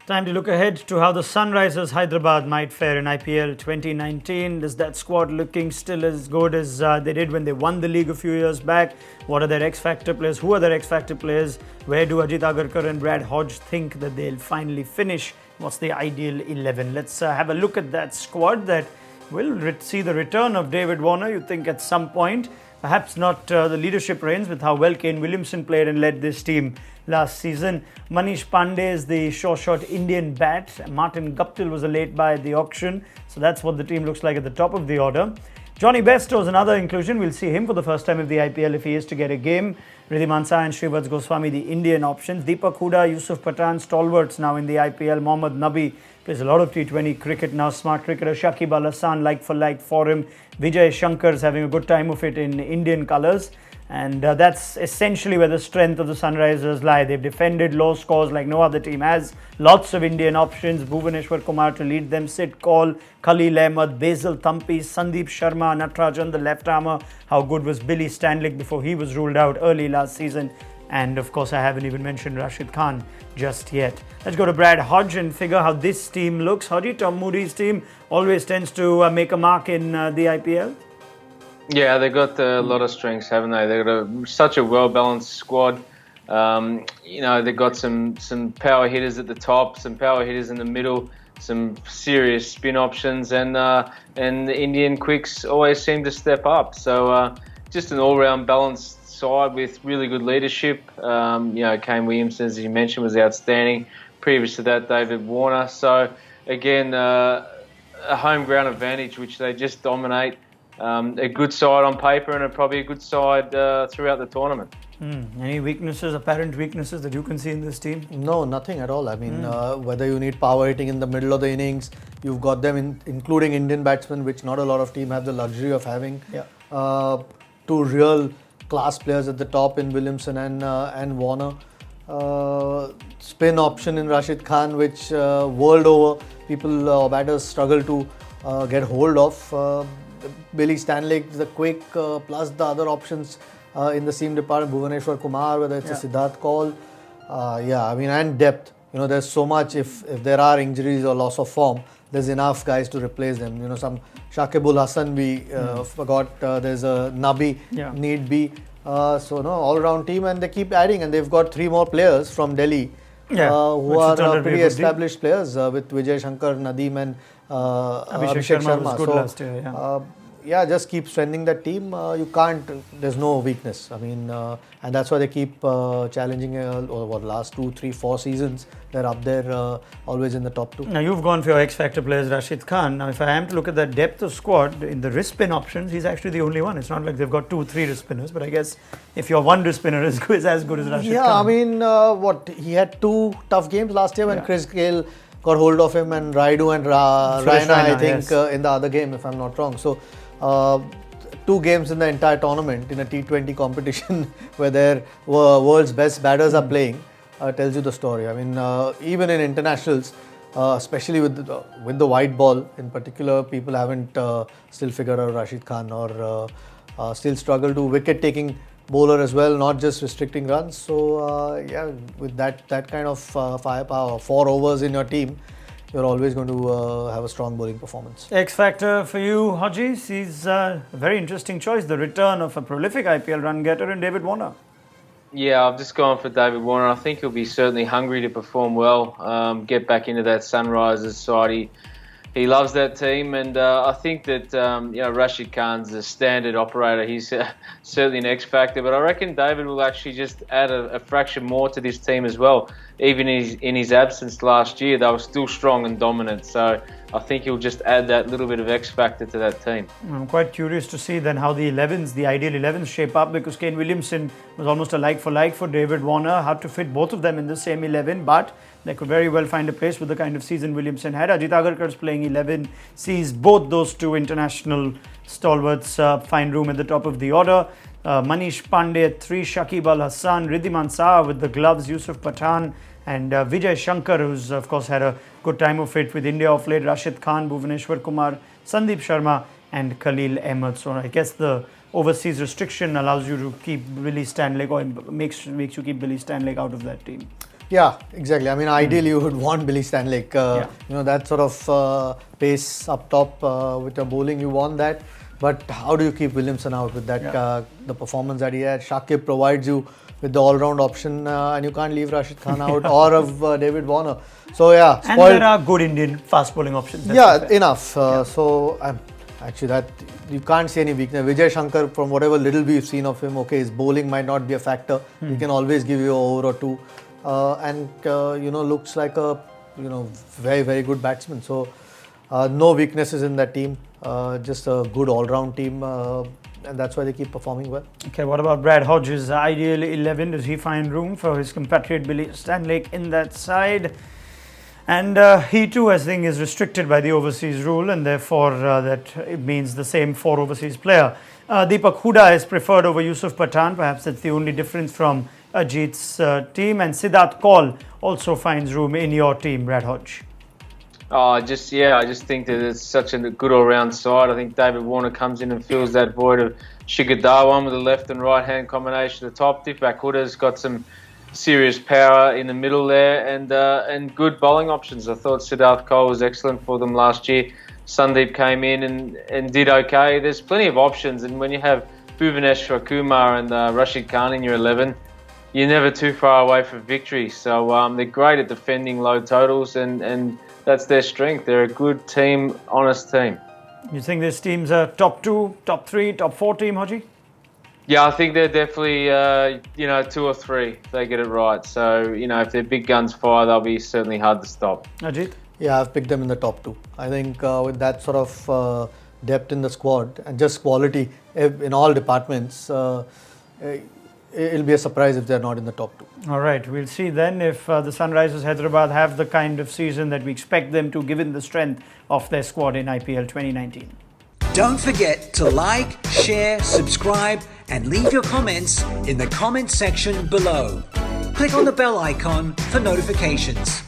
Time to look ahead to how the Sunrisers Hyderabad might fare in IPL 2019. Is that squad looking still as good as they did when they won the league a few years back? What are their X-Factor players? Who are their X-Factor players? Where do Ajit, Agarkar and Brad Hodge think that they'll finally finish? What's the ideal 11? Let's have a look at that squad that will see the return of David Warner, you think, at some point. Perhaps not the leadership reins with how well Kane Williamson played and led this team last season. Manish Pandey is the sure shot Indian bat. Martin Guptill was a late buy at the auction. So that's what the team looks like at the top of the order. Johnny Bairstow is another inclusion. We'll see him for the first time of the IPL if he is to get a game. Riddhiman Shah and Shrivats Goswami, the Indian options. Deepak Hooda, Yusuf Pathan, stalwarts now in the IPL. Mohammad Nabi plays a lot of T20 cricket now. Smart cricketer. Shakib Al Hasan, like for like for him. Vijay Shankar is having a good time of it in Indian colours. And that's essentially where the strength of the Sunrisers lie. They've defended low scores like no other team has. Lots of Indian options. Bhuvaneshwar Kumar to lead them. Sid Kaul, Khalil Ahmed, Basil Thampi, Sandeep Sharma, Natarajan, the left armour. How good was Billy Stanley before he was ruled out early last season? And of course, I haven't even mentioned Rashid Khan just yet. Let's go to Brad Hodge and figure how this team looks. Hodge, Tom Moody's team always tends to make a mark in the IPL. Yeah, they've got a lot of strengths, haven't they? They've got such a well-balanced squad. They've got some power hitters at the top, some power hitters in the middle, some serious spin options, and the Indian quicks always seem to step up. So just an all-round balanced side with really good leadership. Kane Williamson, as you mentioned, was outstanding. Previous to that, David Warner. So again, a home ground advantage, which they just dominate. A good side on paper and probably a good side throughout the tournament. Any apparent weaknesses that you can see in this team? No, nothing at all. I mean, whether you need power hitting in the middle of the innings, you've got them, including Indian batsmen, which not a lot of teams have the luxury of having. Yeah. Two real class players at the top in Williamson and Warner. Spin option in Rashid Khan, which world over people or batters struggle to get hold of. Billy Stanley, the quick, plus the other options in the seam department, Bhuvaneshwar Kumar, whether it's a Siddharth Kaul. And depth. There's so much. If there are injuries or loss of form, there's enough guys to replace them. Some Shakib Al Hasan, we forgot. There's a Nabi, need be. All-round team, and they keep adding, and they've got 3 more players from Delhi who are pretty established players with Vijay Shankar, Nadeem and Abhishek Sharma. Was good last year, just keep strengthening that team. There's no weakness. And that's why they keep challenging over the last 2, 3, 4 seasons. They're up there, always in the top 2. Now, you've gone for your X-Factor players, Rashid Khan. Now, if I am to look at the depth of squad, in the wrist spin options, he's actually the only one. It's not like they've got 2, 3 wrist spinners, but I guess if your one wrist spinner is as good as Rashid Khan. He had 2 tough games last year when Chris Gale got hold of him, and Raidu and Raina, I think, in the other game, if I'm not wrong. So, 2 games in the entire tournament in a T20 competition where their world's best batters are playing tells you the story. Even in internationals, especially with the white ball in particular, people haven't still figured out Rashid Khan or still struggle to wicket-taking bowler as well, not just restricting runs. So, with that kind of firepower, 4 overs in your team, you're always going to have a strong bowling performance. X-Factor for you, Hodges. He's a very interesting choice. The return of a prolific IPL run-getter in David Warner. Yeah, I've just gone for David Warner. I think he'll be certainly hungry to perform well, get back into that Sunrisers side. He loves that team, and I think that Rashid Khan's a standard operator. He's certainly an X-Factor, but I reckon David will actually just add a fraction more to this team as well. Even in his absence last year, they were still strong and dominant. So I think he'll just add that little bit of X-Factor to that team. I'm quite curious to see then how the ideal 11s shape up, because Kane Williamson was almost a like-for-like for David Warner. Hard to fit both of them in the same 11, but they could very well find a place with the kind of season Williamson had. Ajit Agarkar's playing 11 sees both those 2 international stalwarts find room at the top of the order. Manish Pandey at 3, Shakib Al Hasan, Riddhiman Shah with the gloves, Yusuf Pathan, and Vijay Shankar, who's of course had a good time of it with India of late, Rashid Khan, Bhuvaneshwar Kumar, Sandeep Sharma and Khalil Ahmed. So I guess the overseas restriction allows you to keep Billy Stanley, or makes you keep Billy Stanley out of that team. Yeah, exactly. I mean, ideally you would want Billy Stanley. That sort of pace up top with your bowling, you want that. But how do you keep Williamson out with that the performance that he had? Shakib provides you with the all-round option, and you can't leave Rashid Khan out or of David Warner. So yeah, and there are good Indian fast bowling options. Enough. Actually, that you can't see any weakness. Vijay Shankar, from whatever little we've seen of him, okay, his bowling might not be a factor. He can always give you an over or two, looks like a very, very good batsman. So no weaknesses in that team. Just a good all-round team, and that's why they keep performing well. Okay, what about Brad Hodge's ideal 11? Does he find room for his compatriot Billy Stanley in that side? And he too, I think, is restricted by the overseas rule, and therefore that it means the same for overseas player. Deepak Hooda is preferred over Yusuf Pathan. Perhaps that's the only difference from Ajit's team. And Siddharth Kaul also finds room in your team, Brad Hodge. I just think that it's such a good all-round side. I think David Warner comes in and fills that void of Shikhar Dhawan with a left and right-hand combination at the top. Deepak Hooda's got some serious power in the middle there, and good bowling options. I thought Siddharth Kaul was excellent for them last year. Sandeep came in and did okay. There's plenty of options, and when you have Bhuvaneshwar Kumar and Rashid Khan in your 11, you're never too far away from victory. So they're great at defending low totals, and that's their strength. They're a good team, honest team. You think this team's a top 2, top 3, top 4 team, Hodgie? Yeah, I think they're definitely, 2 or 3 if they get it right. So, if their big guns fire, they'll be certainly hard to stop. Ajit? Yeah, I've picked them in the top 2. I think with that sort of depth in the squad and just quality in all departments, it'll be a surprise if they're not in the top 2. All right, we'll see then if the Sunrisers Hyderabad have the kind of season that we expect them to, given the strength of their squad in IPL 2019. Don't forget to like, share, subscribe, and leave your comments in the comment section below. Click on the bell icon for notifications.